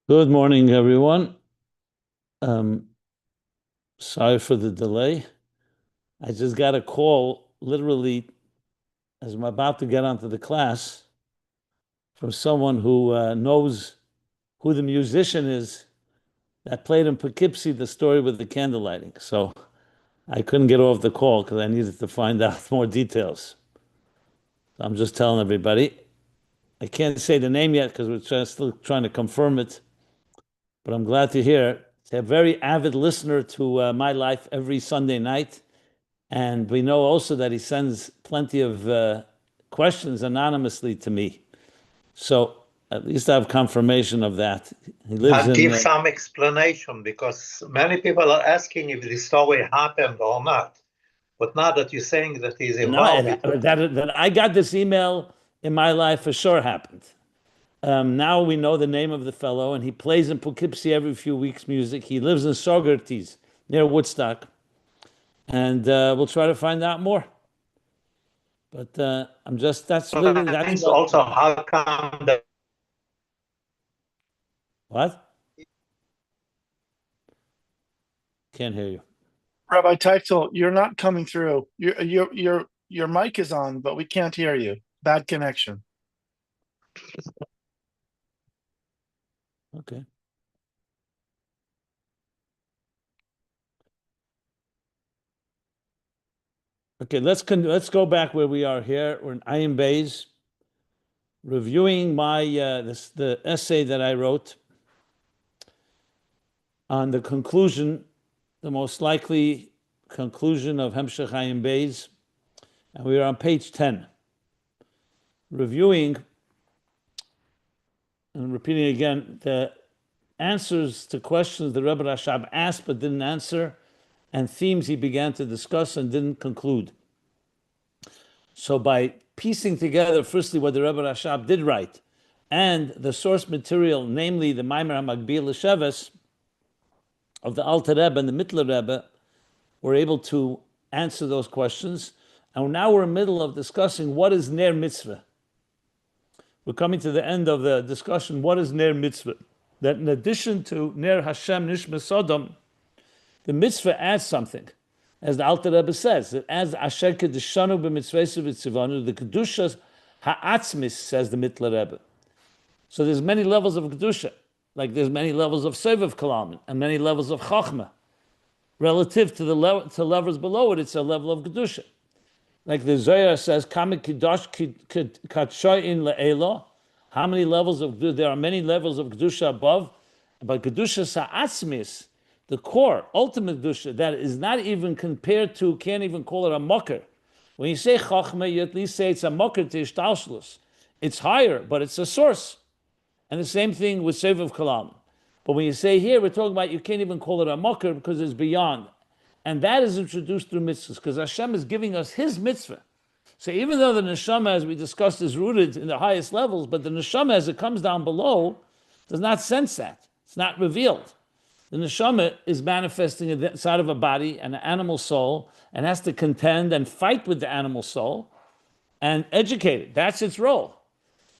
Good morning, everyone. Sorry for the delay. I just got a call literally as I'm about to get onto the class from someone who knows who the musician is that played in Poughkeepsie the story with the candle lighting. So I couldn't get off the call because I needed to find out more details. So I'm just telling everybody. I can't say the name yet because we're still trying to confirm it, but I'm glad to hear. He's a very avid listener to my life every Sunday night. And we know also that he sends plenty of questions anonymously to me. So at least I have confirmation of that. He lives But in. give some explanation, because many people are asking if the story happened or not. But now that you're saying that he's No, involved, that I got this email in my life for sure happened. Now we know the name of the fellow, and he plays in Poughkeepsie every few weeks music. He lives in Saugerties near Woodstock, and we'll try to find out more. But that's really that's what. also how come that What? Can't hear you. Rabbi Teichel, you're not coming through. Your mic is on, but we can't hear you. Bad connection. Okay. Okay, let's go back where we are here. We're in Ayin Beis, reviewing my the essay that I wrote on the conclusion, the most likely conclusion of Hemshech Ayin Beis, and we are on page 10, reviewing and repeating again the answers to questions the Rebbe Rashab asked but didn't answer, and themes he began to discuss and didn't conclude. So by piecing together, firstly, what the Rebbe Rashab did write, and the source material, namely the Maimer Hamagbihi L'Sheves of the Alter Rebbe and the Mitteler Rebbe, we're able to answer those questions. And now we're in the middle of discussing what is Ner Mitzvah. We're coming to the end of the discussion, what is Ner Mitzvah? That in addition to Ner Hashem Nishma Sodom, the Mitzvah adds something. As the Alter Rebbe says, it adds Asher Kedishanu b'mitzvaysu v'tzivanu, the Kedusha ha'atzmis, says the Mitteler Rebbe. So there's many levels of Kedusha, like there's many levels of Sevav Kalam and many levels of Chachma. Relative to the levels below it, it's a level of Kedusha. Like the Zohar says, Kami Kidosh Katshoyin Le'elo. How many levels of Kedusha? There are many levels of Kedusha above, but Kedusha Sa'atzmis, the core, ultimate Kedusha, that is not even compared to, can't even call it a mocker. When you say Chachma, you at least say it's a mocker to Ishtalshlus. It's higher, but it's a source. And the same thing with Sevav Kalam. But when you say here, we're talking about, you can't even call it a mocker because it's beyond. And that is introduced through mitzvahs, because Hashem is giving us His mitzvah. So even though the neshama, as we discussed, is rooted in the highest levels, but the neshama, as it comes down below, does not sense that. It's not revealed. The neshama is manifesting inside of a body, an animal soul, and has to contend and fight with the animal soul and educate it. That's its role.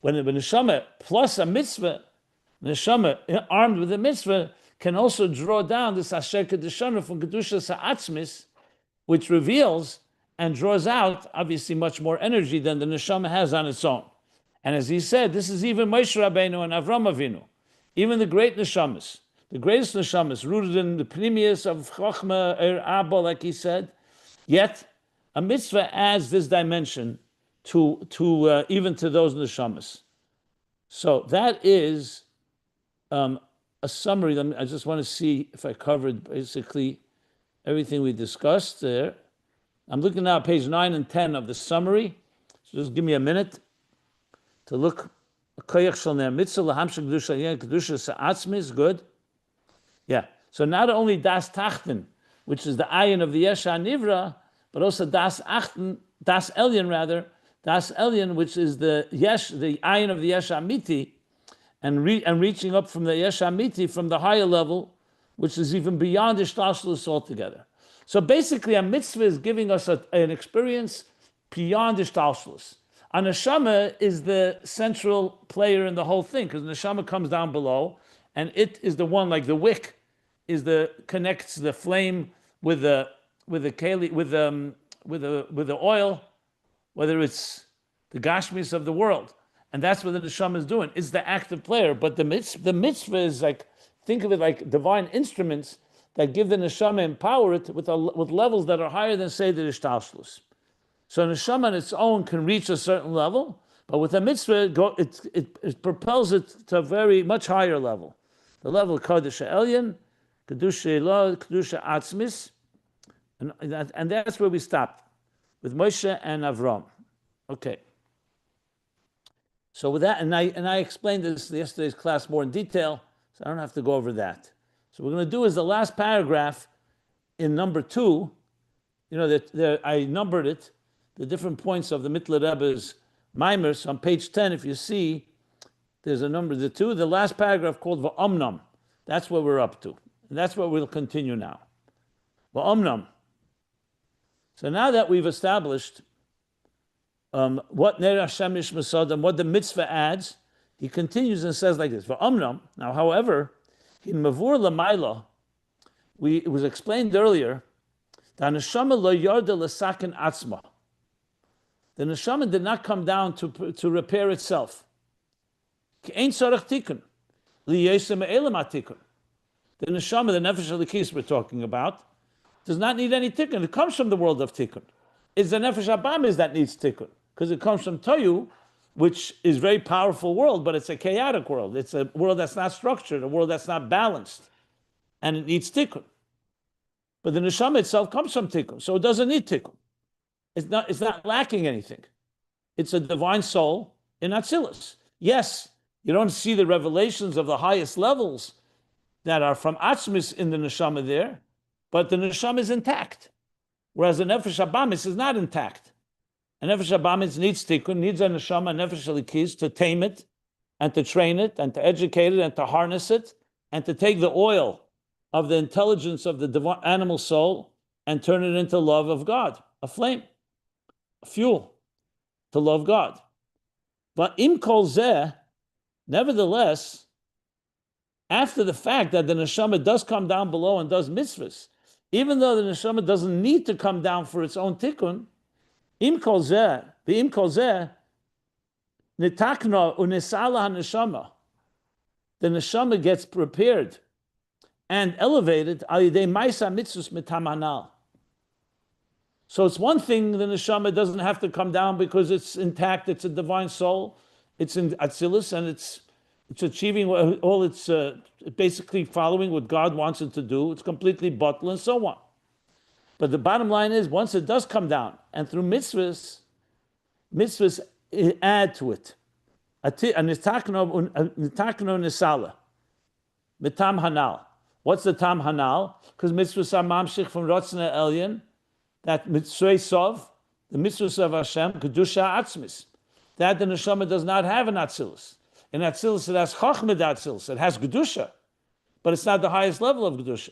When the neshama plus a mitzvah, neshama armed with a mitzvah can also draw down this Asher Kedishanu from Kedusha Sa'atzmis, which reveals and draws out, obviously, much more energy than the neshama has on its own. And as he said, this is even Moshe Rabbeinu and Avram Avinu, even the great neshamas, the greatest neshamas, rooted in the pnimius of Chochma, Abba, like he said. Yet, a mitzvah adds this dimension to even to those neshamas. So that is a summary. I just want to see if I covered basically everything we discussed there. I'm looking now at page 9 and 10 of the summary. So just give me a minute to look. Good. Yeah. So not only das Tachten, which is the ayin of the Yesha Nivra, but also das Achten, das Elyon rather, das Elyon, which is the ayin of the Yesha Amiti, and reaching up from the Yesha Amiti, from the higher level, which is even beyond Ishtashlus altogether. So basically, a mitzvah is giving us an experience beyond Ishtashlus. A neshama is the central player in the whole thing, because the neshama comes down below, and it is the one, like the wick, connects the flame with the keli, with the oil, whether it's the gashmis of the world, and that's what the neshama is doing. It's the active player, but the mitzvah is like, think of it like divine instruments that give the neshama, empower it with levels that are higher than say the ishtalshlus. So neshama on its own can reach a certain level, but with a mitzvah, it propels it to a very much higher level. The level of Kaddish Elyon, Kedusha Elah, Kedusha Atzmis, and that's where we stopped with Moshe and Avram. Okay. So with that, and I explained this in yesterday's class more in detail, so I don't have to go over that. So what we're going to do is the last paragraph in number 2. I numbered it, the different points of the Mitteler Rebbe's Maimers on page 10. If you see, there's a number, the last paragraph called Va'omnam. That's what we're up to. And that's where we'll continue now. Va'omnam. So now that we've established what Ner Hashem Ish Masad and what the mitzvah adds, he continues and says like this. Va'omnam. Now, however, in Mavur Lamaila, it was explained earlier that neshama lo yarda l'saken atzma. The neshama did not come down to repair itself. Ein tzarech tikkun liyesem elam tikkun. The neshama, the nefesh halikis we're talking about, does not need any tikkun. It comes from the world of tikkun. It's the nefesh habamis that needs tikkun, because it comes from toyu, which is a very powerful world, but it's a chaotic world. It's a world that's not structured, a world that's not balanced, and it needs tikkun. But the neshama itself comes from tikkun, so it doesn't need tikkun. It's not lacking anything. It's a divine soul in Atzilus. Yes, you don't see the revelations of the highest levels that are from Atzmis in the neshama there, but the neshama is intact. Whereas the nefesh habamis is not intact. And nefesh habamis needs tikkun, needs a neshama, nefesh halikis, to tame it, and to train it, and to educate it, and to harness it, and to take the oil of the intelligence of the divine animal soul and turn it into love of God, a flame, a fuel to love God. But im kol zeh, nevertheless, after the fact that the neshama does come down below and does mitzvahs, even though the neshama doesn't need to come down for its own tikkun, im kol zeh, nitakna unisala ha-neshama, the neshama gets prepared and elevated al yidei ma'isa mitzvus mitam hanal. So it's one thing the neshama doesn't have to come down because it's intact, it's a divine soul, it's in Atzilus, and it's achieving all it's basically following what God wants it to do. It's completely bottled and so on. But the bottom line is, once it does come down, and through mitzvahs add to it. Nitakno nisala, mitam hanal. What's the tam hanal? Because mitzvahs are mamshich from Rotzna Elyon, that mitzvah sov, the mitzvahs of Hashem, kedusha atzmis, that the neshama does not have an atzilus. In atzilus it has chochmah atzilus, it has kedusha, but it's not the highest level of kedusha.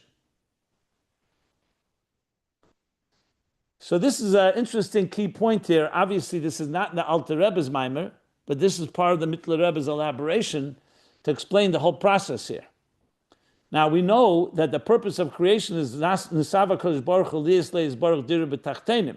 So this is an interesting key point here. Obviously, this is not in the Alter Rebbe's Maimer, but this is part of the Mitteler Rebbe's elaboration to explain the whole process here. Now, we know that the purpose of creation is Nisava Kodesh Baruch Hu Liyas Leis Baruch Dir B'Tachtenim.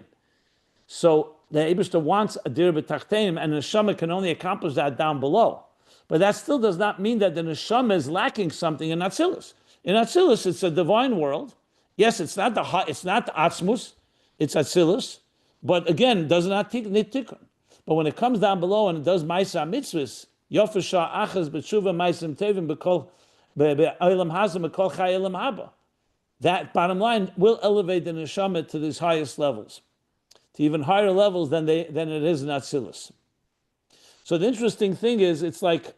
So the Eibishter wants a Dir B'Tachtenim, and the Neshama can only accomplish that down below. But that still does not mean that the Neshama is lacking something in Atzilus. In Atzilus, it's a divine world. Yes, it's not the Atzmus, it's Atzilus, but again, does not need tikkun. But when it comes down below and it does Ma'isa Mitzvahs, Yofesha Achaz B'Tshuva Ma'isem Tevim B'Kol Be'Olam Hazam B'Kol Chai Olam Haba. That, bottom line, will elevate the neshama to these highest levels, to even higher levels than it is in Atzilus. So the interesting thing is, it's like,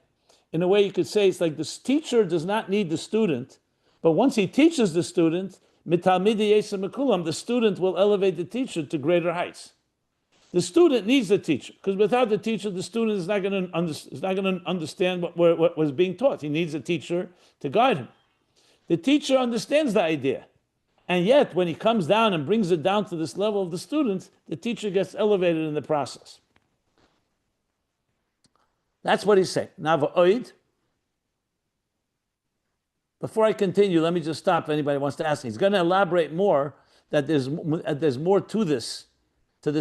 in a way you could say, it's like this teacher does not need the student, but once he teaches the student, the student will elevate the teacher to greater heights. The student needs the teacher, because without the teacher, the student is not going to understand what was being taught. He needs a teacher to guide him. The teacher understands the idea, and yet when he comes down and brings it down to this level of the student, the teacher gets elevated in the process. That's what he's saying. Now, va'oid, Before I continue, let me just stop if anybody wants to ask me. He's going to elaborate more that there's more to this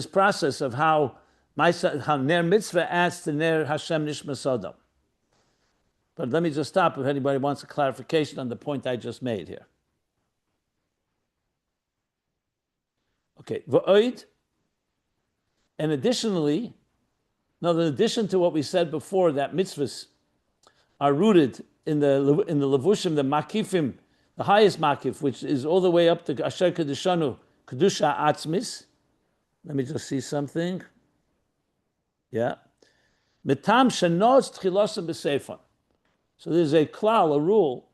process of how Ner Mitzvah adds to Ner Hashem Nishma Sodom. But let me just stop if anybody wants a clarification on the point I just made here. Okay, V'oid, and additionally, now in addition to what we said before, that mitzvahs are rooted in the levushim, the makifim, the highest makif, which is all the way up to Asher Kedushanu, Kedusha Atzmis. Let me just see something. Yeah. Mitam shenos tchilosa b'seifon. So there's a klal, a rule,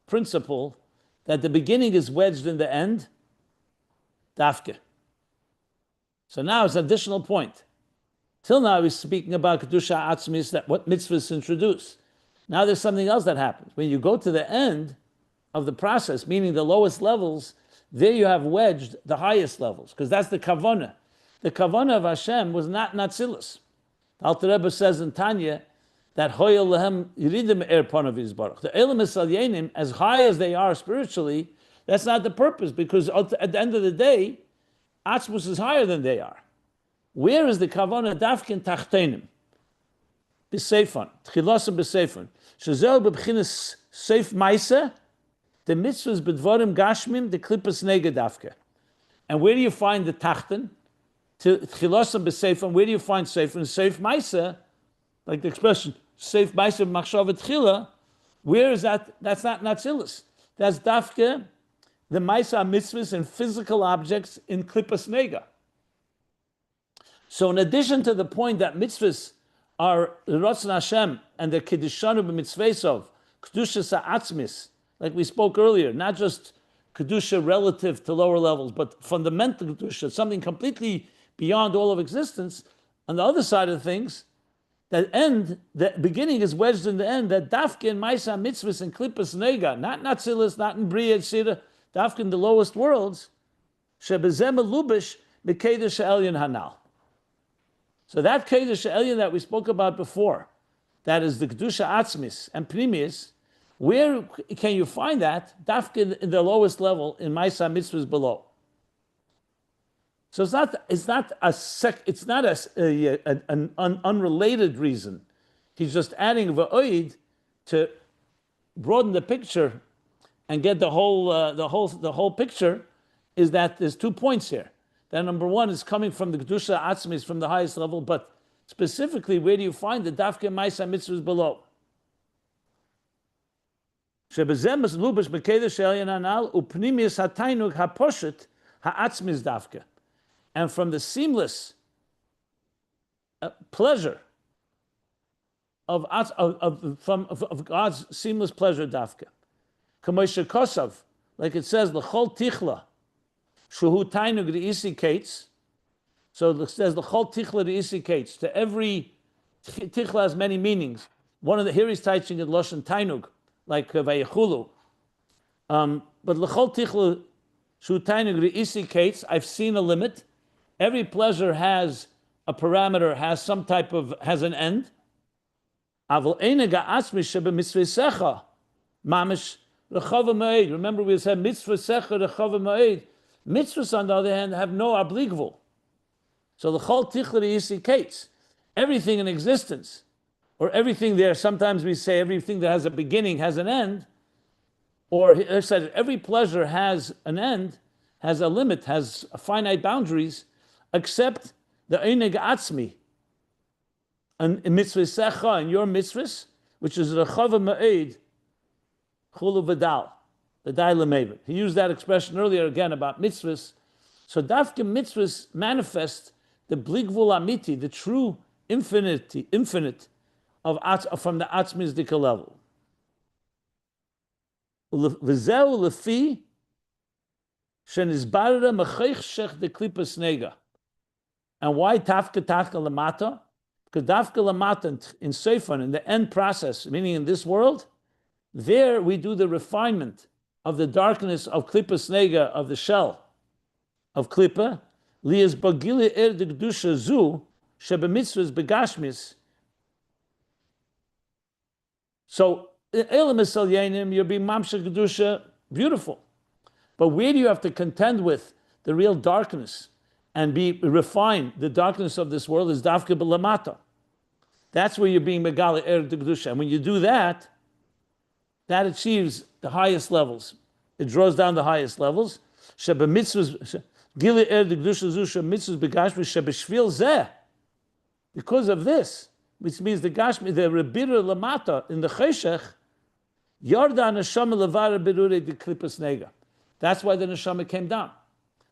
principle, that the beginning is wedged in the end, dafke. So now it's an additional point. Till now he's speaking about Kedusha Atzmis, that what mitzvahs introduce. Now there's something else that happens. When you go to the end of the process, meaning the lowest levels, there you have wedged the highest levels, because that's the kavanah. The kavanah of Hashem was not Natzilus. Alter Rebbe says in Tanya that Hoyel Lehem Yiridim Er Panav Yizbarach. The Elam Esalyenim, as high as they are spiritually, that's not the purpose, because at the end of the day, Atzmus is higher than they are. Where is the kavanah dafkin tachtenim? B'seifon, tchilasa b'seifon. Shazel b'bchinas seif maisa, the mitzvahs b'dvarim gashmim, the klippas nega dafke. And where do you find the tachten? Tchilasa b'seifon, where do you find seifon? Seif maisa, like the expression, seif maisa b'machshava tchila, where is that? That's not Natzilus. That's dafke, the maisa mitzvahs and physical objects in klippas nega. So in addition to the point that mitzvahs are the Ratzon Hashem and the Keddushanu b'mitzvesov, Kedusha Sa'atzmis, like we spoke earlier, not just Kedusha relative to lower levels, but fundamental Kedusha, something completely beyond all of existence. On the other side of things, that end, the beginning is wedged in the end, that Dafke and Maisa mitzvahs and Klippas Nega, not Natzilus, not in Bria, Sira, Dafke in the lowest worlds, Shebezem Lubish, Bekedesh Elyon Hanal. So that Kedesh Elyon that we spoke about before, that is the Kedusha Atzmis and Pnimius, where can you find that? Dafke in the lowest level in Maisa mitzvahs below. So it's not an unrelated reason. He's just adding va'oid to broaden the picture and get the whole picture. Is that there's 2 points here. That number one is coming from the Kedusha Atzmis from the highest level, but specifically, where do you find the Dafke Maisa mitzvahs below? Shebezem lubish bekedesh elyon hanal upnimius hatainug haposhet haatzmis dafke, and from the seamless pleasure of God's seamless pleasure dafke. Kamoshe kosav, like it says, l'chol tichla shuhu tainug re'isi kates. So it says l'chol tichla re'isi kates. To every tichla has many meanings. One of the here he's teaching in lashon tainug, like vayechulu. But l'chol tichla shuhu tainug re'isi kates. I've seen a limit. Every pleasure has a parameter, has an end. Aval enega asmi shebe mitzvah mamish rechava ma'ed. Remember we said mitzvah secha rechava ma'ed. Mitzvahs, on the other hand, have no obligable. So the chol tichla isi kates, everything in existence, or everything there. Sometimes we say everything that has a beginning has an end, or he said every pleasure has an end, has a limit, has finite boundaries, except the eineg atzmi, and mitzvah secha, and your mitzvahs, which is rechava ma'ed, chulu v'dal, the dailamevit. He used that expression earlier again about mitzvahs. So dafke mitzvahs manifest the bligvul amiti, the true infinite of from the atzmizdika level. V'zeu lefi shenizbarra mecheich shech de klipas nega. And why tafke lamata? Because dafke lamata in seifon, in the end process, meaning in this world, there we do the refinement of the darkness of klipas nega, of the shell of klipa, lias bagili de kedusha zu shebe mitzvahs begashmis. So Elam Esel Yenim, you're being Mamshech Kedusha, beautiful. But where do you have to contend with the real darkness and be refined? The darkness of this world is Dafke B'Lamata. That's where you're being Megala Er Kedusha. And when you do that, that achieves the highest levels. It draws down the highest levels. Sheba mitzvahs, Gili Er Kedusha Zusha mitzvahs begashmi Sheba Shvil Zeh. Because of this, which means the Gashmi, the Rebira Lamata in the Cheshech, Yarda Neshama Levara Berure de Klippas Nega. That's why the neshama came down.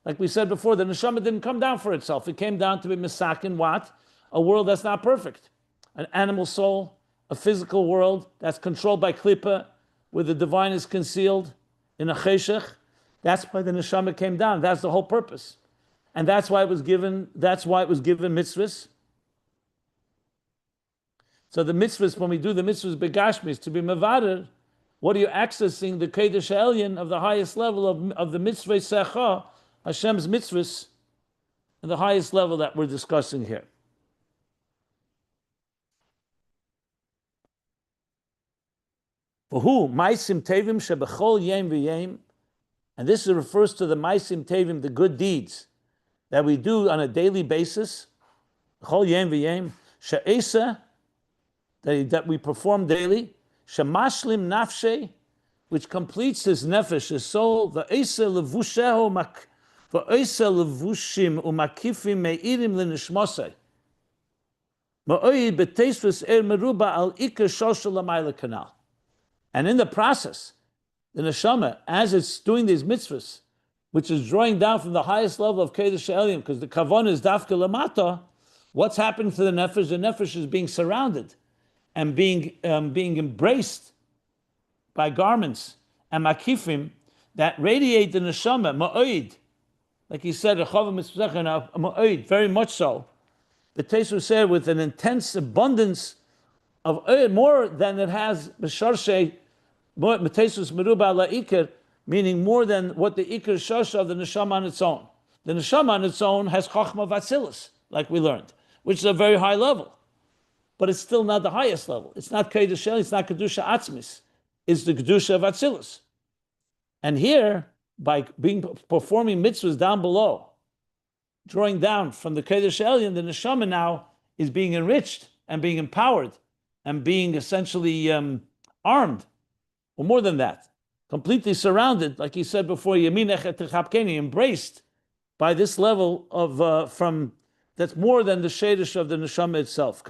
Like we said before, the neshama didn't come down for itself. It came down to be misakin what? A world that's not perfect. An animal soul, a physical world that's controlled by klippa, where the divine is concealed in a cheshech. That's why the neshama came down. That's the whole purpose. And that's why it was given mitzvahs. So the mitzvahs, when we do the mitzvahs begashmis, to be mevarer, what are you accessing? The Kodesh Elyon of the highest level of the mitzvah secha, Hashem's mitzvahs, and the highest level that we're discussing here. V'hu maisim tevim shebechol yem v'yem, and this refers to the maisim tevim, the good deeds that we do on a daily basis. Bechol yem v'yem she'esa, that we perform daily. Shemashlim nafshe, which completes his nefesh, his soul. V'eisa levusheho v'eisa levushim umakifim meirim lenishmosei. Ma'oid b'teisvus meruba al ikar shoshel lamayla kanal. And in the process, the neshama, as it's doing these mitzvahs, which is drawing down from the highest level of Kodesh Elyon, because the kavon is dafka lamata, what's happening to the nefesh? The nefesh is being surrounded and being embraced by garments and makifim that radiate the neshama, ma'oid. Like he said, ma'oid, very much so. The taste was said with an intense abundance of oid, more than it has b'sharshe, metesus meruba la ikar, meaning more than what the ikar sharsha of the neshama on its own. The neshama on its own has chokhmah vatsilis, like we learned, which is a very high level. But it's still not the highest level. It's not Kodesh Elyon, it's not Kedusha Atzmis. It's the Kedusha of Atzilus. And here, by performing mitzvahs down below, drawing down from the Kodesh Elyon, the neshama now is being enriched and being empowered and being essentially armed, or more than that, completely surrounded, like he said before, embraced by this level of that's more than the shadish of the neshama itself.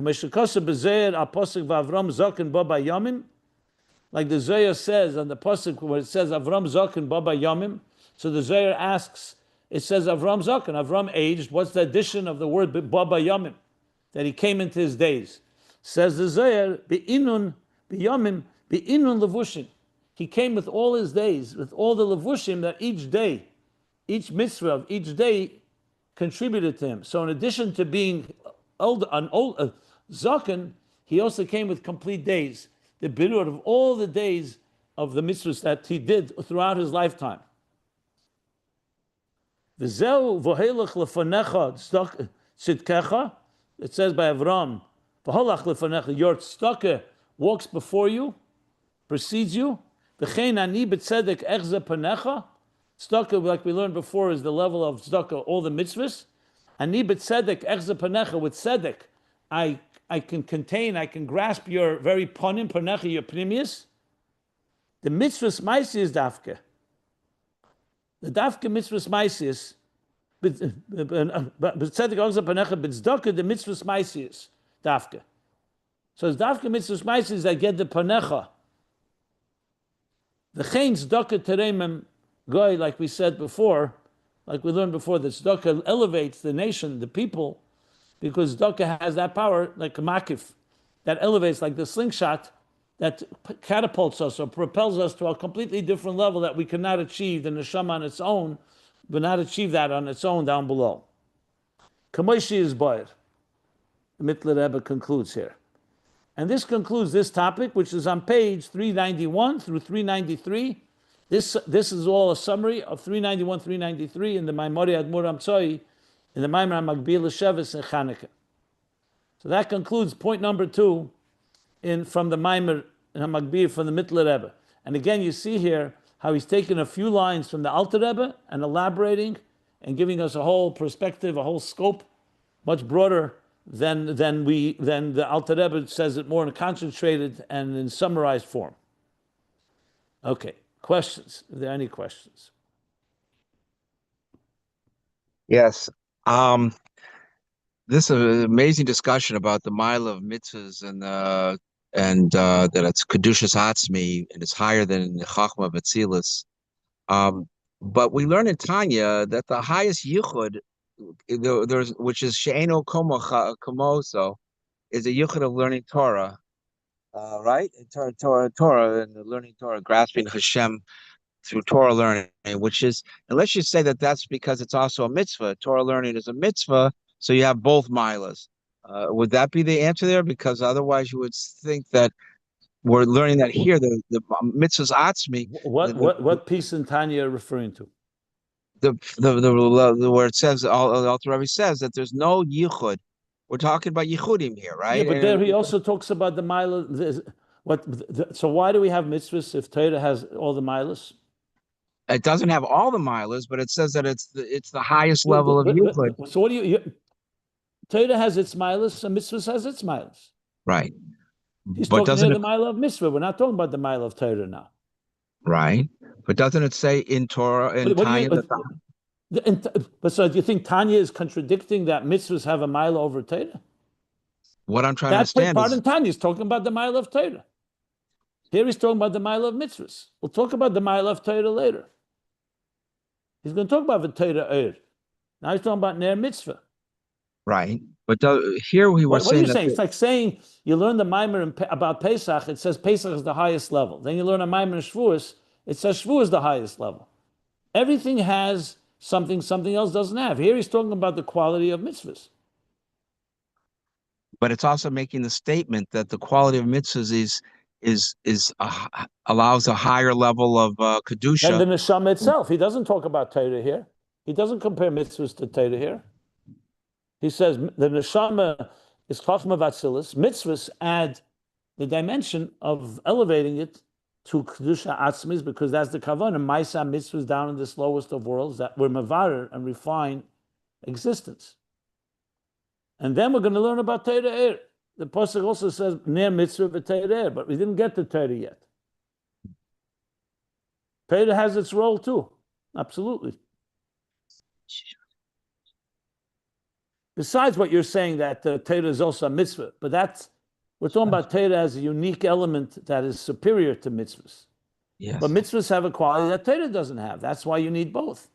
Like the Zohar says on the pasuk where it says Avram Zaken Baba Yamim, so the Zohar asks, it says Avram Zaken, Avram aged. What's the addition of the word Baba Yamim? That he came into his days. Says the Zohar, Be'inun B'Yamim Be'inun Levushim. He came with all his days, with all the levushim that each day, each mitzvah of each day contributed to him. So in addition to being an old zaken, he also came with complete days, the birur of all the days of the mitzvahs that he did throughout his lifetime. V'zeu v'helach lefanecha tzidkecha, it says by Avram, v'holach lefanecha, your tzedakah walks before you, precedes you. V'chein ani b'tzedek echze panecha. Tzedakah, like we learned before, is the level of tzedakah, all the mitzvahs. Ani b'tzedek echze panecha, with tzedek, I can grasp your very panim, panecha, your pnimius. The mitzvahs maisi is dafke. The dafke mitzvahs maisi is, b'tzedek echze panecha, b'tzedakah, the mitzvahs maisi is dafke. So it's dafke mitzvahs maisi is I get the panecha. The chein tzedakah teremem goy, like we said before, like we learned before, that tzedakah elevates the nation, the people, because tzedakah has that power, like a makif, that elevates, like the slingshot, that catapults us or propels us to a completely different level that we cannot achieve the neshama on its own, but not achieve that on its own down below. Kamoishi is boyer. The Mitteler Rebbe concludes here. And this concludes this topic, which is on page 391 through 393. This is all a summary of 391, 393 in the Maimori Admur Amtsoi, in the Maimor Hamagbihi L'Sheves and Chanukah. So that concludes point number 2 from the Maimor Hamagbihi from the Mitteler Rebbe. And again, you see here how he's taken a few lines from the Alter Rebbe and elaborating and giving us a whole perspective, a whole scope, much broader than the Alter Rebbe says it more in a concentrated and in summarized form. Okay, questions? Are there any questions? Yes. This is an amazing discussion about the mile of mitzvahs and that it's kedushas atzmi and it's higher than the chachma v'tzilus. But we learn in Tanya that the highest yichud, which is she'eno komoso, is a yichud of learning Torah, right? Torah, and learning Torah, grasping Hashem through Torah learning, which is, unless you say that that's because it's also a mitzvah. Torah learning is a mitzvah, so you have both milas. Would that be the answer there? Because otherwise you would think that we're learning that here, the mitzvahs atzmi. What piece in Tanya are you referring to? The where it says, Alter Rebbe says that there's no yichud. We're talking about yichudim here, right? Yeah, but there he also talks about the mila. So why do we have mitzvahs if Torah has all the milas? It doesn't have all the milas, but it says that it's the highest level of yichud. So what do you? Torah has its milas, and mitzvahs has its milas. Right. He's talking here the mila of mitzvah. We're not talking about the mila of Torah now. Right. But doesn't it say in Torah and Tanya? But so do you think Tanya is contradicting that mitzvahs have a mila over Torah? What I'm trying to understand is Tanya is talking about the mila of Torah. Here he's talking about the mila of mitzvahs. We'll talk about the mila of Torah later. He's going to talk about the Torah. Now he's talking about ner mitzvah. Right. But here we were saying. What are you saying? It's like saying you learn the Maimer about Pesach. It says Pesach is the highest level. Then you learn a Maimer in Shavuos. It says Shavuos is the highest level. Everything has something else doesn't have. Here he's talking about the quality of mitzvahs. But it's also making the statement that the quality of mitzvahs allows a higher level of kedusha. And the neshama itself. He doesn't talk about Torah here. He doesn't compare mitzvahs to Torah here. He says the neshama is chachma v'atzilus. Mitzvahs add the dimension of elevating it to kedusha atzmis, because that's the kavanah. Maisa mitzvahs down in this lowest of worlds that we're mevarer and refine existence. And then we're going to learn about Torah. The pasuk also says ner mitzvah v'Torah, but we didn't get to Torah yet. Torah has its role too, absolutely. Besides what you're saying that Torah is also a mitzvah, but we're talking about Torah as a unique element that is superior to mitzvahs. Yes. But mitzvahs have a quality that Torah doesn't have. That's why you need both.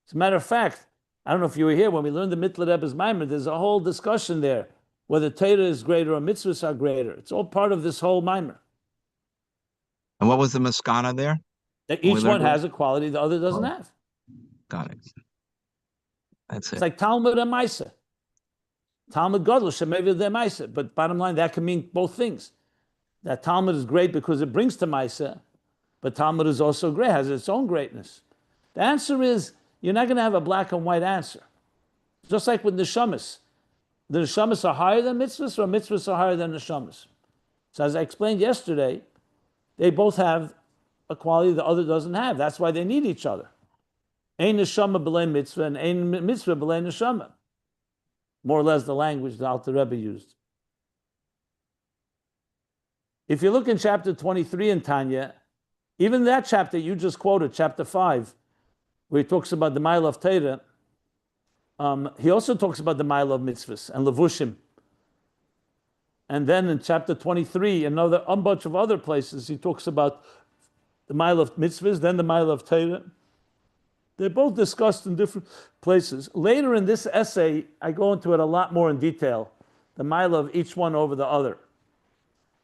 As a matter of fact, I don't know if you were here when we learned the Mitteler Rebbe's Maimer. There's a whole discussion there whether Torah is greater or mitzvahs are greater. It's all part of this whole Maimer. And what was the maskana there? That each one has a quality the other doesn't have. Got it. That's it. It's like Talmud and Maisa. Talmud Gadol, Shemevi de Maisa. But bottom line, that can mean both things. That Talmud is great because it brings to Maisa, but Talmud is also great, has its own greatness. The answer is, you're not going to have a black and white answer. Just like with neshamas. The neshamas are higher than mitzvahs, or mitzvahs are higher than neshamas. So as I explained yesterday, they both have a quality the other doesn't have. That's why they need each other. Ein neshama b'lei mitzvah and ein mitzvah b'lei neshama. More or less the language the Alter Rebbe used. If you look in chapter 23 in Tanya, even that chapter you just quoted, chapter 5, where he talks about the mile of Torah, he also talks about the mile of mitzvahs and levushim. And then in chapter 23, another a bunch of other places, he talks about the mile of mitzvahs, then the mile of Torah. They're both discussed in different places. Later in this essay, I go into it a lot more in detail, the mile of each one over the other.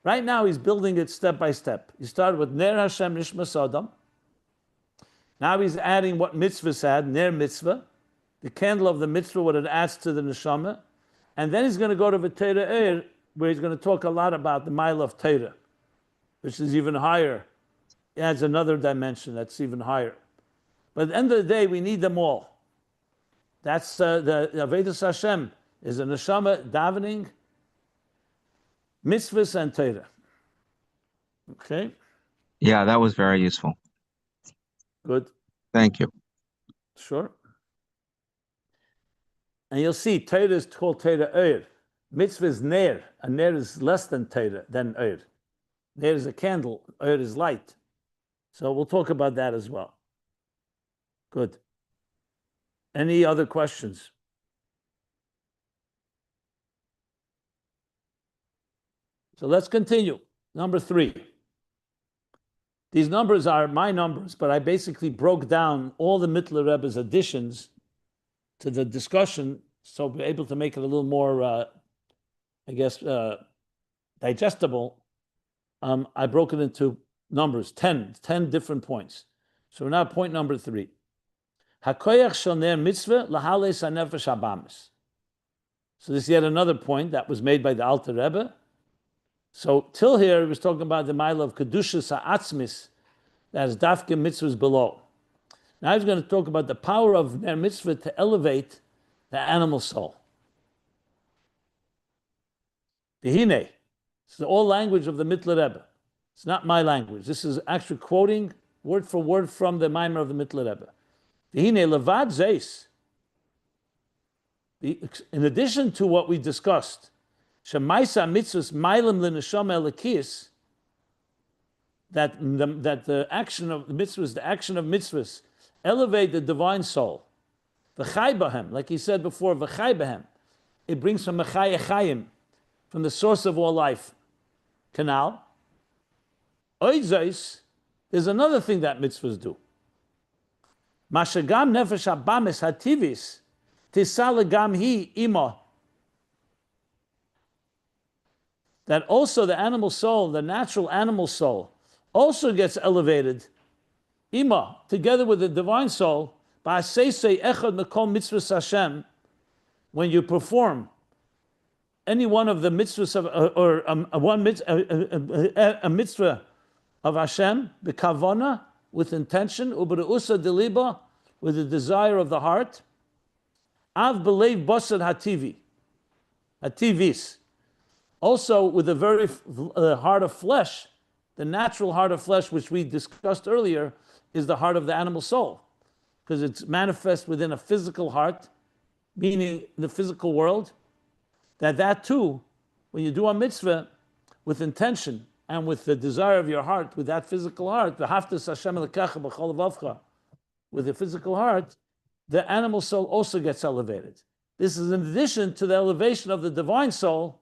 Right now, he's building it step by step. He started with Ner Hashem Nishmas Adam. Now he's adding what mitzvahs add, Ner Mitzvah, the candle of the mitzvah, what it adds to the neshama. And then he's going to go to V'Torah, where he's going to talk a lot about the mile of Torah, which is even higher. It adds another dimension that's even higher. But at the end of the day, we need them all. That's the Avodas Hashem is a neshama davening, mitzvahs and Torah. Okay, Yeah, that was very useful. good, Thank you. sure. And you'll see Torah is called Torah Eir. Mitzvah is Ner, and Ner is less than Torah, than Eir. Ner is a candle, Eir is light. So we'll talk about that as well. Good. Any other questions? So let's continue. Number 3. These numbers are my numbers, but I basically broke down all the Mitteler Rebbe's additions to the discussion, so we're able to make it a little more, digestible. I broke it into numbers, 10 different points. So we're now point number 3. Hakoyach shel ner mitzvah lahales hanefesh habamis. So this is yet another point that was made by the Alter Rebbe. So till here, he was talking about the mile of kedushas ha'atzmis, that is dafke mitzvahs below. Now he's going to talk about the power of ner mitzvah to elevate the animal soul. Behine. It's the old language of the Mitteler Rebbe. It's not my language. This is actually quoting word for word from the Maimer of the Mitteler Rebbe. Behine levad zeis. In addition to what we discussed, shemaisa mitzvahs mailim l'neshama elakis, that the action of the mitzvahs, the action of mitzvahs, elevate the divine soul. V'chai b'hem, like he said before, v'chai b'hem. It brings from mechaya chayim, from the source of all life. Canal. Oidzais, there's another thing that mitzvahs do. Mashagam nefesh habamis hativis, tisalagam hi ima. That also the animal soul, the natural animal soul, also gets elevated, ima, together with the divine soul, by seisei echad mekol mitzvahs Hashem, when you perform any one of the mitzvahs of, a mitzvah of Hashem, b'kavona, with intention, u'b'reusa deliba, with the desire of the heart, av b'leiv basar hativis, also with the very heart of flesh, the natural heart of flesh, which we discussed earlier, is the heart of the animal soul, because it's manifest within a physical heart, meaning the physical world, that too, when you do a mitzvah with intention and with the desire of your heart, with that physical heart, v'haftas Hashem elekecha b'chol levavcha, with the physical heart, the animal soul also gets elevated. This is in addition to the elevation of the divine soul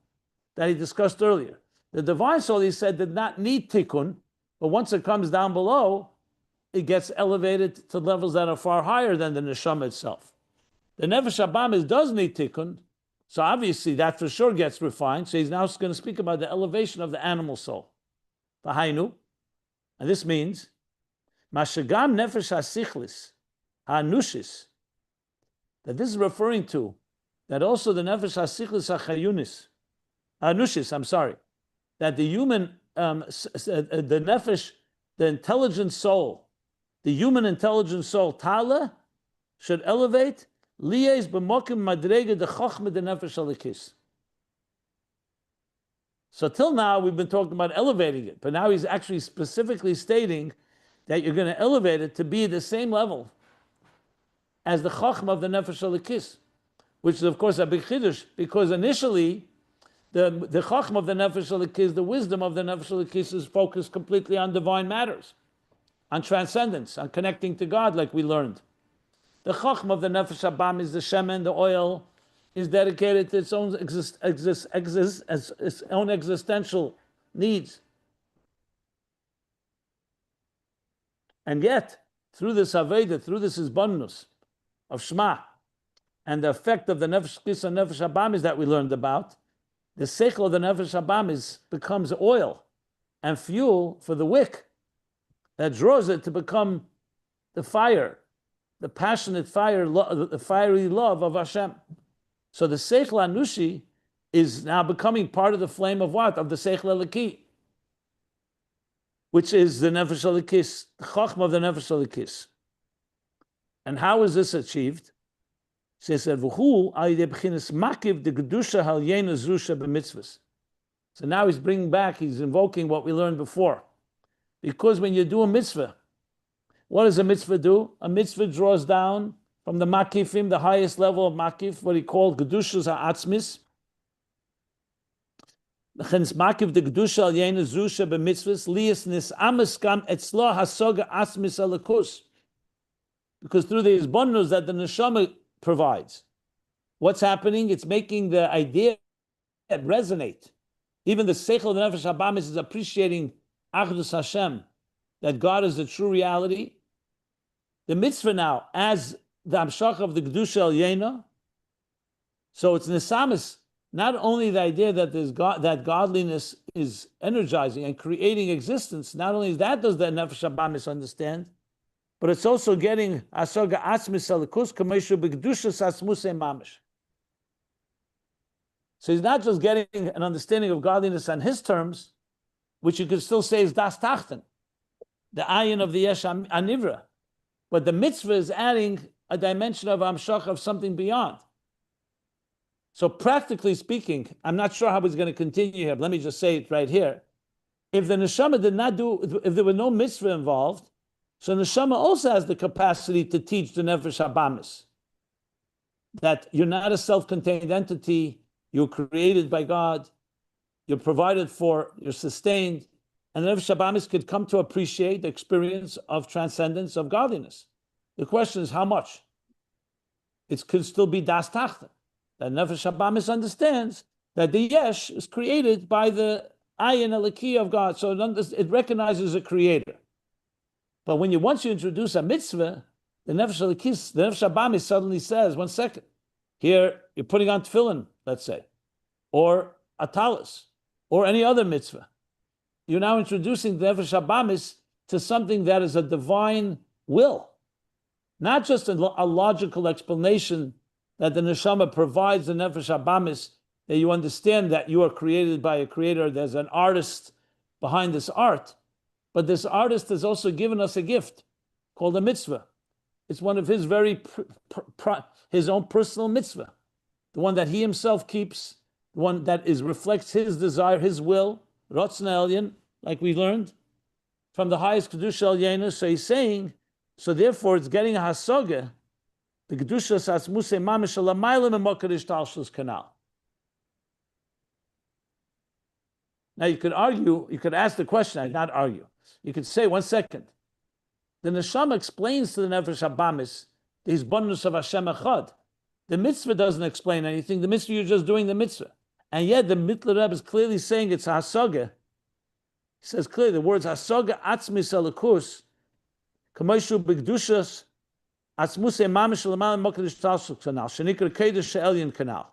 that he discussed earlier. The divine soul, he said, did not need tikkun, but once it comes down below, it gets elevated to levels that are far higher than the neshama itself. The nefesh habamis does need tikkun, so obviously that for sure gets refined. So he's now going to speak about the elevation of the animal soul. V'hainu, and this means, mashagam nefesh hasichlis, ha'anushis, that this is referring to, that also the nefesh hasichlis ha'chayunis, ha'anushis, that the human, the nefesh, the intelligent soul, the human intelligent soul, tala, should elevate liyes b'mokim madrega de chochma de nefesh alikis. So till now we've been talking about elevating it, but now he's actually specifically stating that you're going to elevate it to be the same level as the chochma of the nefesh alikis, which is of course a big chiddush, because initially the chochma of the nefesh alikis, the wisdom of the nefesh alikis, is focused completely on divine matters, on transcendence, on connecting to God, like we learned. The chochma of the nefesh habam is the shemen, the oil, is dedicated to its own its own existential needs. And yet, through this Aveda, through this Isbonnus of Shema, and the effect of the Nefesh Kis and Nefesh Habamis that we learned about, the Seichel of the Nefesh Habamis becomes oil and fuel for the wick that draws it to become the fire, the passionate fire, the fiery love of Hashem. So the Seichel Anushi is now becoming part of the flame of what? Of the Seichel Eliki, which is the Nefesh Elikis, the Chochmah of the Nefesh Elikis. And how is this achieved? She said, "V'hu ayidei b'chinas makiv de gedusha halyena zusha b'mitzvahs." So now he's bringing back, he's invoking what we learned before. Because when you do a mitzvah, what does a mitzvah do? A mitzvah draws down from the makifim, the highest level of makif, what he called gedushas ha'atzmis. Hence makif the gedusha al yena zusha b'mitzvahs lias nis amaskam etzlo hasoga atzmis alakus. Because through these bonus that the neshama provides, what's happening? It's making the idea resonate. Even the seichel of the nefesh habamis is appreciating achdus Hashem, that God is the true reality. The mitzvah now, as the amshach of the Kedusha El Yena, so it's nisamis, not only the idea that there's God, that godliness is energizing and creating existence, not only that does the nefesh habamis understand, but it's also getting asoga atzmis alikus kameshu b'kedushas atzmusei mamish. So he's not just getting an understanding of godliness on his terms, which you could still say is das tachten, the ayin of the yesh anivra, but the mitzvah is adding a dimension of amshach, of something beyond. So practically speaking, I'm not sure how he's going to continue here, but let me just say it right here. If the neshama did not do, if there were no mitzvah involved, so neshama also has the capacity to teach the nefesh habamis that you're not a self-contained entity, you're created by God, you're provided for, you're sustained, and the nefesh habamis could come to appreciate the experience of transcendence, of godliness. The question is how much? It could still be das tachta. That nefesh habamis understands that the yesh is created by the ayin alaki of God, so it recognizes a creator. But when once you introduce a mitzvah, the nefesh alakis, the nefesh habamis suddenly says, 1 second, here you're putting on tefillin, let's say, or a talis, or any other mitzvah. You're now introducing the nefesh habamis to something that is a divine will, not just a logical explanation that the neshama provides the nefesh habamis, that you understand that you are created by a creator, there's an artist behind this art, but this artist has also given us a gift called a mitzvah. It's one of his his own personal mitzvah, the one that he himself keeps, the one that reflects his desire, his will, Ratzon Elyon, like we learned, from the highest Kedusha El Yena. So he's saying, so therefore it's getting a hasoga, the Kedusha Satzmusei Mamish Alamayla Memokadish Talshus Canal. Now you could argue, you could ask the question, not argue. You could say, 1 second, the neshama explains to the nefesh habamis the hisbonus of Hashem Echad. The mitzvah doesn't explain anything. The mitzvah, you're just doing the mitzvah. And yet the Mitteler Rebbe is clearly saying it's a hasoga. He says clearly the words hasoga atzmis alakus kamoshu b'kedushas atzmusei mamish l'malam mokadish talshus canal shenikra kedush she'elyon canal.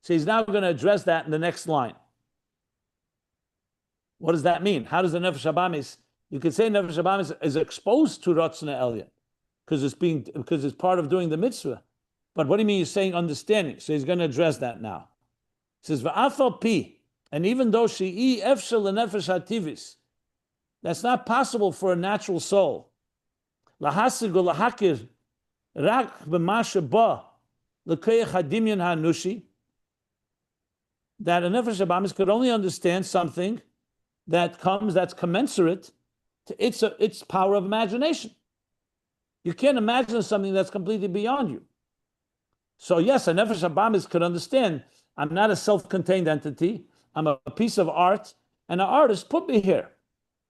So he's now going to address that in the next line. What does that mean? How does the nefesh habamis? You could say nefesh habamis is exposed to Ratzon Elyon because it's part of doing the mitzvah. But what do you mean? He's saying understanding. So he's going to address that now. He says va'afal pi, and even though she'i efshel lenefesh hativis, that's not possible for a natural soul. Lahasig lahakir rak b'masha ba l'koyach hadimyon hanushi, that a nefesh habamis could only understand something that's commensurate to its power of imagination. You can't imagine something that's completely beyond you. So yes, a nefesh habamis could understand, I'm not a self-contained entity, I'm a piece of art, and an artist put me here.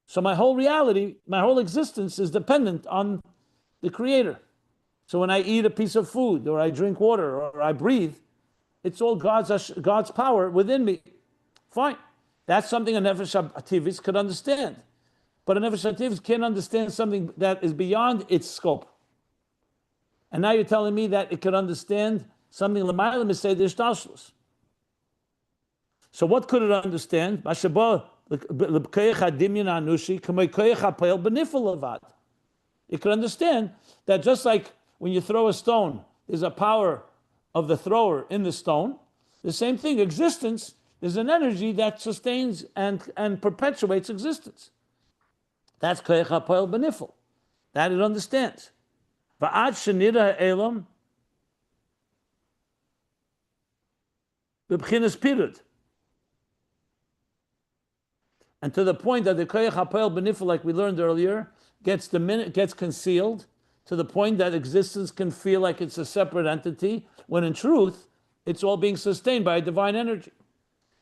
So my whole reality, my whole existence is dependent on the creator. So when I eat a piece of food, or I drink water, or I breathe, it's all God's power within me. Fine. That's something a nefesh hativis could understand. But a nefesh hativis can't understand something that is beyond its scope. And now you're telling me that it could understand something l'mayla miseidish talshus. So what could it understand? It could understand that just like when you throw a stone, there's a power of the thrower in the stone. The same thing, existence is an energy that sustains and perpetuates existence. That's koyach hapoel benifel. That it understands. Va'ad shenira ha'elam b'bchinas pirud. And to the point that the koyach hapoel benifel, like we learned earlier, gets concealed to the point that existence can feel like it's a separate entity, when in truth, it's all being sustained by a divine energy.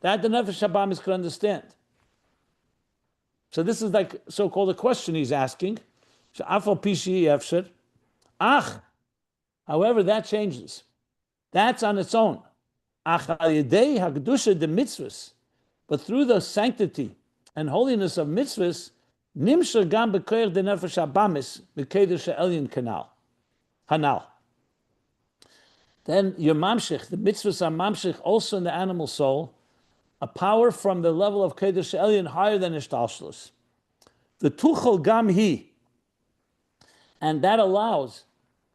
That the Nefesh HaBamis could understand. So this is like so-called a question he's asking. However, that changes. That's on its own. But through the sanctity and holiness of mitzvahs, nimshar gam b'koyach de nefesh habamis b'kedesh ha'elyon hanal. Then your mamshich, the mitzvahs are mamshich also in the animal soul, a power from the level of kedesh ha'elyon higher than ishtalshlus. The tuchel gam hi, and that allows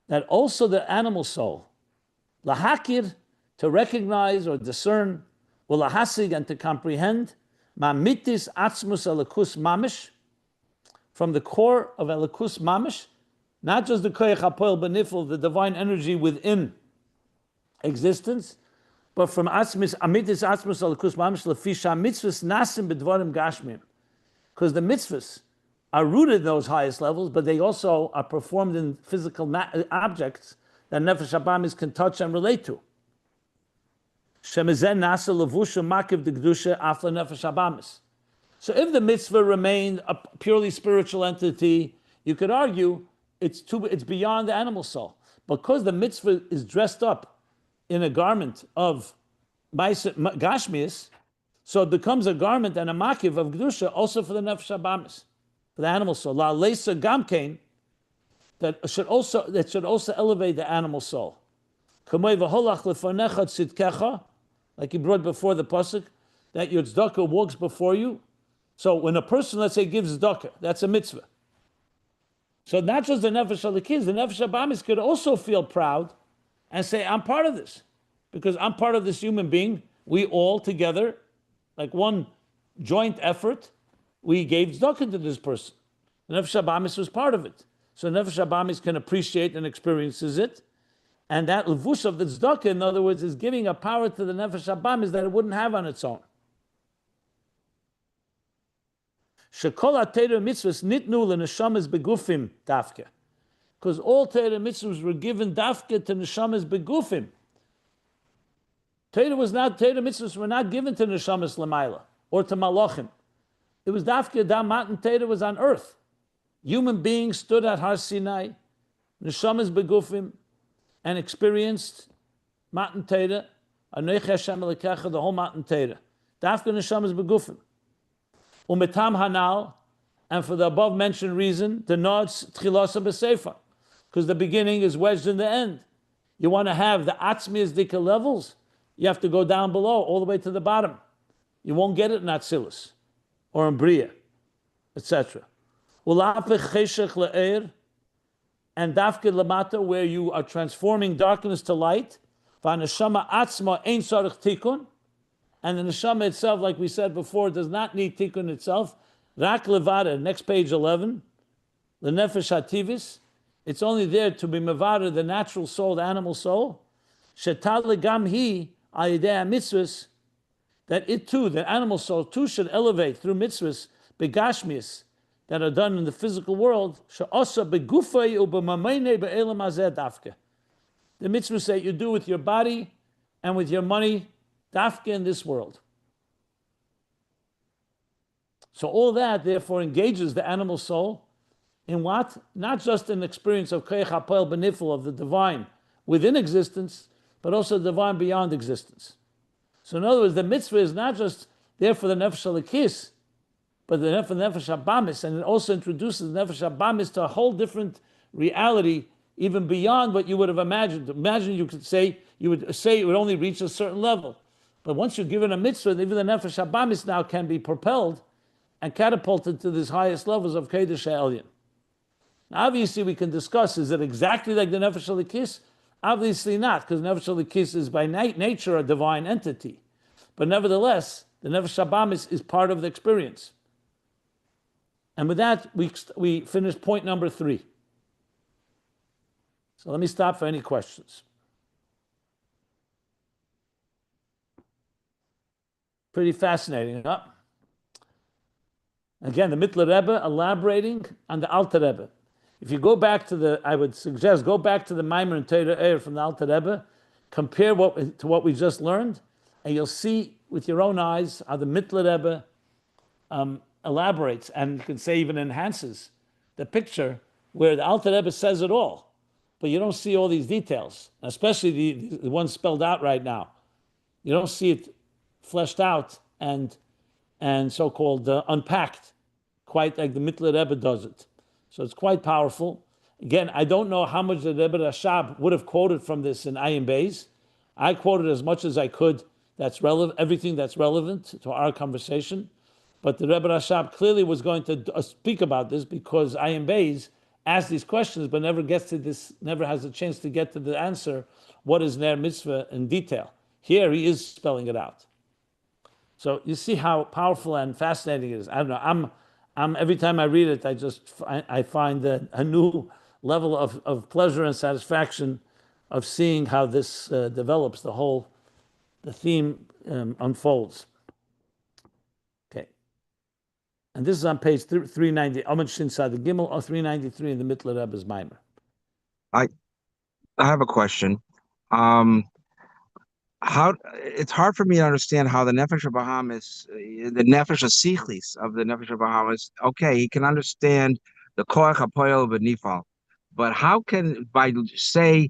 that also the animal soul, lahakir, to recognize or discern, ulahasig, and to comprehend, mamitis atzmus elikus mamish, from the core of elikus mamish, not just the koyach hapoel benifel, the divine energy within existence, but from amitis atzmus elikus mamish lefisha mitzvahs nasim bedvarim gashmim, because the mitzvahs are rooted in those highest levels, but they also are performed in physical objects that Nefesh HaBamis can touch and relate to. So if the mitzvah remained a purely spiritual entity, you could argue it's beyond the animal soul. Because the mitzvah is dressed up in a garment of gashmias, so it becomes a garment and a makiv of Kedusha also for the Nefesh HaBamis, for the animal soul. La leisa gamkein, that should also elevate the animal soul. Like he brought before the pasuk, that your tzedakah walks before you. So when a person, let's say, gives tzedakah, that's a mitzvah. So not just the nefesh halikis, the nefesh habamis could also feel proud and say, I'm part of this, because I'm part of this human being. We all together, like one joint effort, we gave tzedakah to this person. The nefesh habamis was part of it. So nefesh habamis can appreciate and experiences it. And that levush of the tzedakah, in other words, is giving a power to the nefesh habamis that it wouldn't have on its own. Shekol ha-Torah mitzvahs nitnu l'neshamas begufim dafke, because all Torah mitzvahs were given dafke to neshamas begufim. Torah mitzvahs were not given to neshamas l'mayla or to malachim. It was dafke da matan Torah was on earth. Human beings stood at Har Sinai, neshamas begufim, and experienced Matan Torah, Anochi Hashem Elokecha, the whole Matan Torah. Dafka neshamas begufim. Umetam hanal, and for the above mentioned reason, the nods tchilasa b'sefer, because the beginning is wedged in the end. You want to have the atzmias dika levels, you have to go down below, all the way to the bottom. You won't get it in Atzilus, or in Bria, etc. Ulapech cheshech le'er, and dafke lamata, where you are transforming darkness to light, v'neshama atzma ein tzarich tikun, and the neshama itself, like we said before, does not need tikkun itself. Rak levada, next page 11, the nefesh hativis, it's only there to be mevada, the natural soul, the animal soul. Shetal legam hi al yedei mitzvahs, that it too, the animal soul too, should elevate through mitzvahs begashmias that are done in the physical world. She'osa begufay ubamamayne be'elam hazeh dafke. The mitzvahs that you do with your body and with your money, dafke in this world. So all that, therefore, engages the animal soul in what? Not just an experience of koyach hapoel benifel, of the divine within existence, but also the divine beyond existence. So in other words, the mitzvah is not just there for the nefesh halikis, but the nefesh habamis, and it also introduces the nefesh habamis to a whole different reality, even beyond what you would have imagined. Imagine you would say it would only reach a certain level. But once you're given a mitzvah, even the nefesh habamis now can be propelled and catapulted to these highest levels of Kedesh Ha'elyon. Now, obviously, we can discuss, is it exactly like the Nefesh Halikis? Obviously not, because Nefesh Halikis is by nature a divine entity. But nevertheless, the Nefesh Habamis is part of the experience. And with that, we finish point number 3. So let me stop for any questions. Pretty fascinating, huh? Again, the Mitteler Rebbe elaborating on the Alter Rebbe. If you go back to I would suggest, go back to the Maimer and Torah Eir from the Alter Rebbe, compare to what we just learned, and you'll see with your own eyes how the Mitteler Rebbe elaborates, and you can say even enhances the picture where the Alter Rebbe says it all, but you don't see all these details, especially the ones spelled out right now. You don't see it fleshed out and so-called unpacked, quite like the Mitteler Rebbe does it. So it's quite powerful. Again, I don't know how much the Rebbe Rashab would have quoted from this in Ayin Beis. I quoted as much as I could. That's relevant, everything that's relevant to our conversation. But the Rebbe Rashab clearly was going to speak about this because Ayin Beis asks these questions, but never gets to this, never has a chance to get to the answer. What is Ner Mitzvah in detail? Here he is spelling it out. So you see how powerful and fascinating it is. I don't know. I'm every time I read it, I find a new level of pleasure and satisfaction of seeing how this develops. The theme unfolds. Okay, and this is on page 390. Amud Shin Sad Gimel or 393 in the Mitteler Rebbe's Maimer. I have a question. How it's hard for me to understand how the Nefesh Bahamas, the Nefesh Sichlis of the Nefesh Bahamas, okay, he can understand the Koach HaPoel B'Nifal, but how can, by say,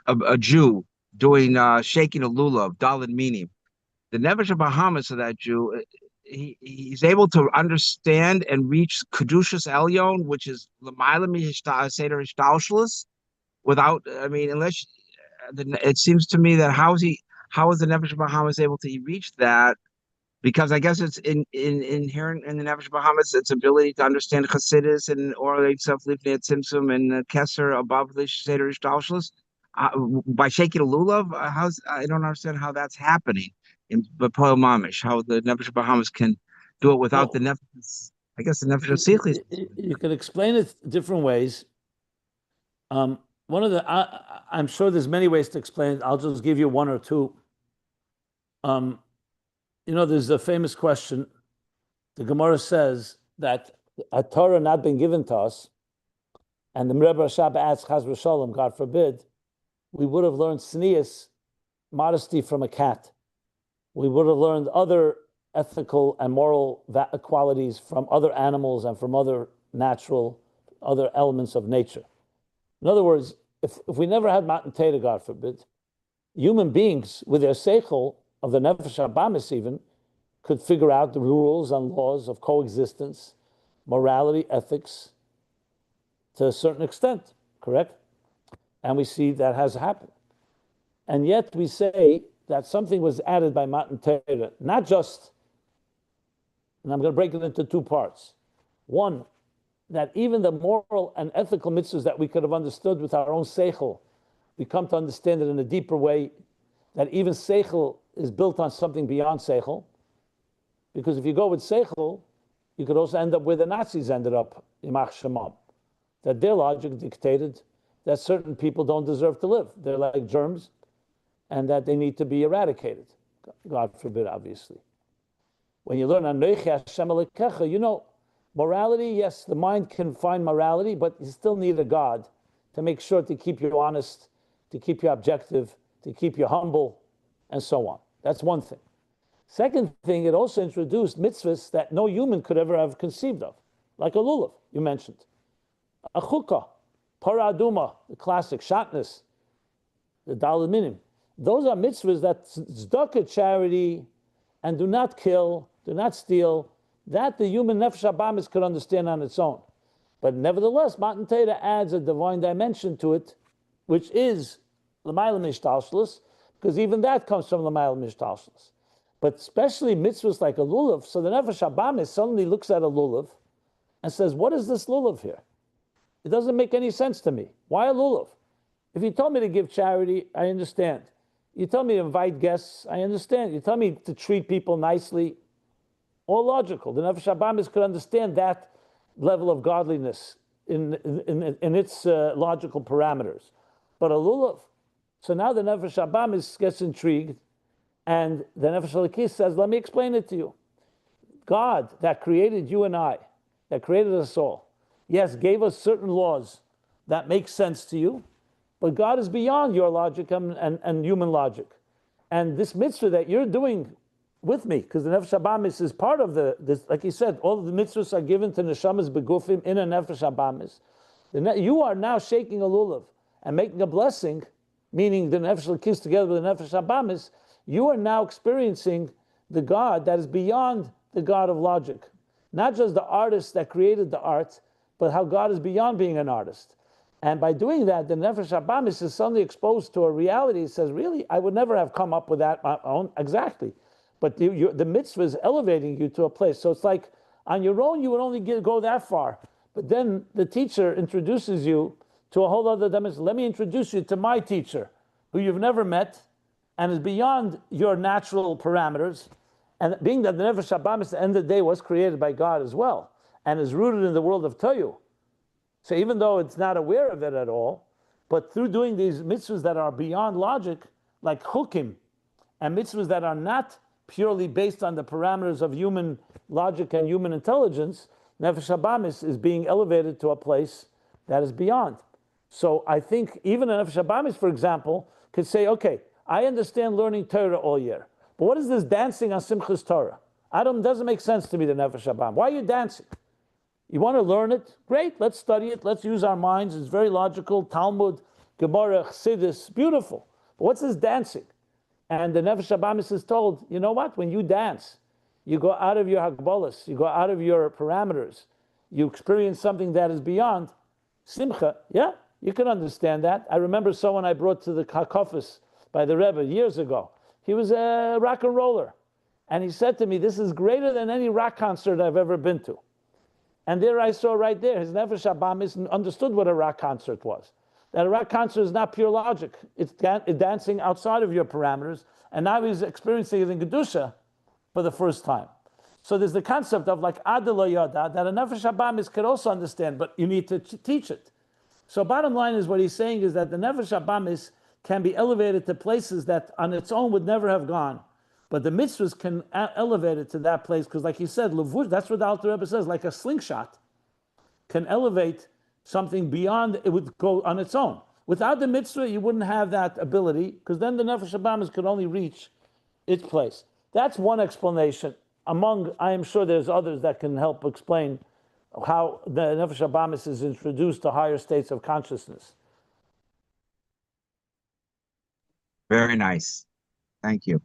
a Jew doing shaking a lulav, Dalit Minim, the Nefesh Bahamas of that Jew, he's able to understand and reach Kedushas Elyon, which is L'mayla Seder Hishtalshlus, without, I mean, unless it seems to me that how is the Nefesh Bahamas able to reach that? Because I guess it's inherent in the Nefesh Bahamas, its ability to understand Chassidus and Orleit Sef Lifnei Tzimtzum and Kesser above the Seder Ishtalshlus by shaking a lulav. I don't understand how that's happening in B'Poel Mamish. How the Nefesh Bahamas can do it without the Nefesh. I guess the Nefesh Sichlis. You can explain it different ways. One of the I'm sure there's many ways to explain it. I'll just give you one or two. There's a famous question. The Gemara says that a Torah not been given to us, and the Rebbe Rashab asks, Chaz v'Shalom, God forbid, we would have learned tznius, modesty from a cat. We would have learned other ethical and moral qualities from other animals and from other elements of nature. In other words, if we never had Matan Torah, God forbid, human beings with their seichel of the Nefesh Habamis even could figure out the rules and laws of coexistence, morality, ethics, to a certain extent, correct? And we see that has happened. And yet we say that something was added by Matan Torah, not just, and I'm going to break it into two parts. One, that even the moral and ethical mitzvahs that we could have understood with our own seichel, we come to understand it in a deeper way, that even seichel is built on something beyond seichel. Because if you go with seichel, you could also end up where the Nazis ended up, Yimach Shemam, that their logic dictated that certain people don't deserve to live. They're like germs, and that they need to be eradicated. God forbid, obviously. When you learn Anochi Hashem Elokecha, morality, yes, the mind can find morality, but you still need a God to make sure to keep you honest, to keep you objective, to keep you humble, and so on. That's one thing. Second thing, it also introduced mitzvahs that no human could ever have conceived of, like a lulav, you mentioned. A chukah, para aduma, the classic, shatnez, the Dalit Minim. Those are mitzvahs that tzedakah, charity, and do not kill, do not steal, that the human nefesh habamis could understand on its own. But nevertheless, Matan Torah adds a divine dimension to it, which is l'mayla mishtalshlus, because even that comes from l'mayla mishtalshlus. But especially mitzvahs like a lulav, so the nefesh habamis suddenly looks at a lulav and says, what is this lulav here? It doesn't make any sense to me. Why a lulav? If you told me to give charity, I understand. You tell me to invite guests, I understand. You tell me to treat people nicely, all logical. The nefesh habamis could understand that level of godliness in its logical parameters. But a lulav, so now the nefesh habamis gets intrigued, and the nefesh halakis says, let me explain it to you. God that created you and I, that created us all, yes, gave us certain laws that make sense to you, but God is beyond your logic and human logic. And this mitzvah that you're doing with me, because the Nefesh Habamis is part of this, like he said, all of the mitzvahs are given to Neshamas Begufim in a Nefesh Habamis. You are now shaking a lulav and making a blessing, meaning the Nefesh Lakis together with the Nefesh Habamis, you are now experiencing the God that is beyond the God of logic. Not just the artist that created the art, but how God is beyond being an artist. And by doing that, the Nefesh Habamis is suddenly exposed to a reality. It says, really, I would never have come up with that on my own. Exactly. But the mitzvah is elevating you to a place. So it's like, on your own, you would only go that far. But then the teacher introduces you to a whole other dimension. Let me introduce you to my teacher, who you've never met, and is beyond your natural parameters. And being that the Nefesh Habamis at the end of the day was created by God as well, and is rooted in the world of Toyu. So even though it's not aware of it at all, but through doing these mitzvahs that are beyond logic, like chukim, and mitzvahs that are not purely based on the parameters of human logic and human intelligence, Nefesh Habamis is being elevated to a place that is beyond. So I think even a Nefesh Habamis, for example, could say, okay, I understand learning Torah all year, but what is this dancing on Simchas Torah? Doesn't make sense to me, the Nefesh Habam. Why are you dancing? You want to learn it? Great, let's study it. Let's use our minds. It's very logical. Talmud, Gemara, Chassidus, beautiful. But what's this dancing? And the Nefesh Habamis is told, you know what? When you dance, you go out of your hagbolas, you go out of your parameters. You experience something that is beyond simcha. Yeah, you can understand that. I remember someone I brought to the Kakofis by the Rebbe years ago. He was a rock and roller. And he said to me, this is greater than any rock concert I've ever been to. And there I saw right there, his Nefesh Habamis understood what a rock concert was. That a rock concert is not pure logic. It's dancing outside of your parameters. And now he's experiencing it in Kedusha for the first time. So there's the concept of like Adela Yada, that a Nefesh Habamis could also understand, but you need to teach it. So bottom line is what he's saying is that the Nefesh Habamis can be elevated to places that on its own would never have gone. But the mitzvahs can elevate it to that place, because like he said, Levush, that's what the Alter Rebbe says, like a slingshot can elevate something beyond, it would go on its own. Without the mitzvah, you wouldn't have that ability, because then the Nefesh Habamis could only reach its place. That's one explanation. Among, I am sure there's others that can help explain how the Nefesh Habamis is introduced to higher states of consciousness. Very nice. Thank you.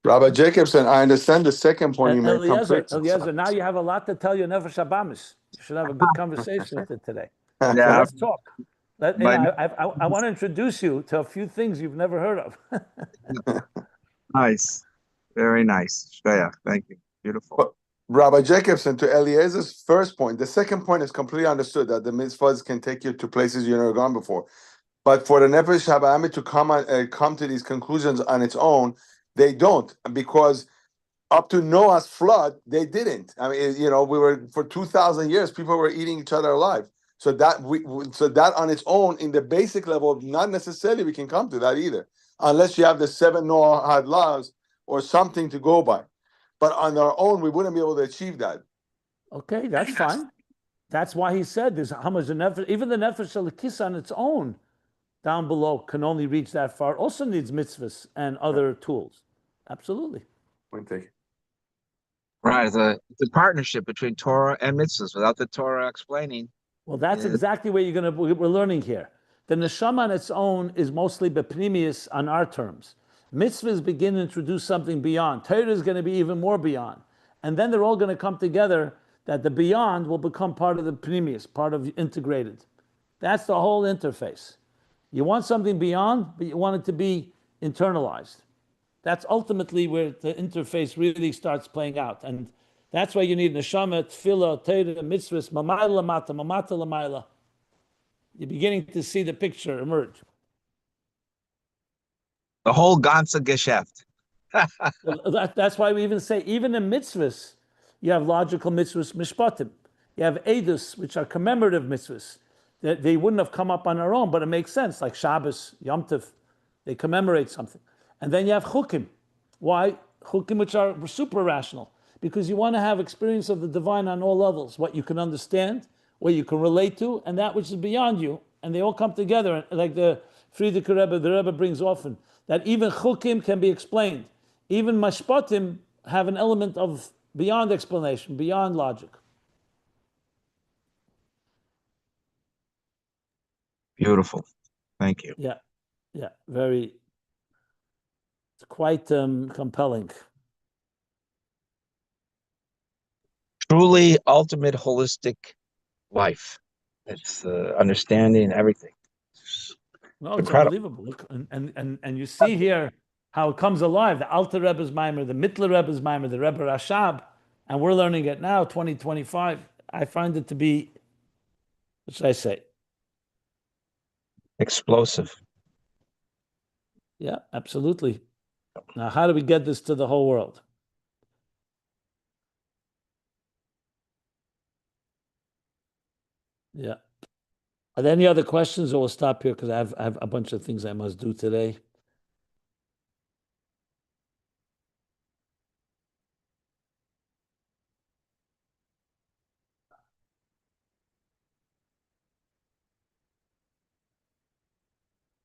Rabbi Jacobson, I understand the second point you made. Eliezer, now you have a lot to tell your Nefesh Habamis. You should have a good conversation with it today. Yeah. So let's talk. I want to introduce you to a few things you've never heard of. Nice. Very nice. Yeah, thank you. Beautiful. Rabbi Jacobson, to Eliezer's first point, the second point is completely understood, that the mitzvahs can take you to places you've never gone before. But for the Nefesh Habamis to come to these conclusions on its own, they don't, because up to Noah's flood, they didn't. I mean, we were, for 2,000 years, people were eating each other alive. So that on its own, in the basic level, not necessarily we can come to that either, unless you have the 7 Noahide laws or something to go by. But on our own, we wouldn't be able to achieve that. Okay, that's fine. That's why he said there's how much the Nefesh, even the Nefesh Elokis on its own, down below, can only reach that far. Also needs mitzvahs and other tools. Absolutely. Point taken. Right. It's a partnership between Torah and mitzvahs. Without the Torah explaining. Well, that's exactly where we're learning here. The neshama on its own is mostly bepnimius on our terms. Mitzvahs begin to introduce something beyond. Torah is going to be even more beyond. And then they're all going to come together, that the beyond will become part of the pnimius, part of integrated. That's the whole interface. You want something beyond, but you want it to be internalized. That's ultimately where the interface really starts playing out. And that's why you need neshama, tefillah, Torah, mitzvahs, mamayla lamata, mamata lamayla. You're beginning to see the picture emerge. The whole ganze Geschäft. That's why we even say, even in mitzvahs, you have logical mitzvahs, mishpatim. You have edus, which are commemorative mitzvahs. They wouldn't have come up on their own, but it makes sense, like Shabbos, Yom Tov, they commemorate something. And then you have chukim. Why? Chukim which are super rational. because you want to have experience of the divine on all levels, what you can understand, what you can relate to, and that which is beyond you. And they all come together, like the Frierdiker Rebbe, the Rebbe brings often, that even chukim can be explained. Even mashpatim have an element of beyond explanation, beyond logic. Beautiful. Thank you. Yeah, very, it's quite compelling. Truly ultimate holistic life. It's understanding everything. No, it's Incredible. unbelievable. Look, and you see here how it comes alive. The Alter Rebbe's Maimer, the Mitteler Rebbe's Maimer, the Rebbe Rashab, and we're learning it now, 2025. I find it to be, what should I say? Explosive. Yeah, absolutely. Now, how do we get this to the whole world? Yeah. Are there any other questions, or we'll stop here because I have a bunch of things I must do today?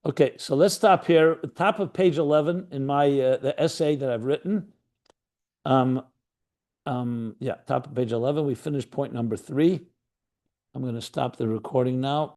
Okay, so let's stop here. Top of page 11 in my the essay that I've written. Yeah, top of page 11. We finished point number 3. I'm going to stop the recording now.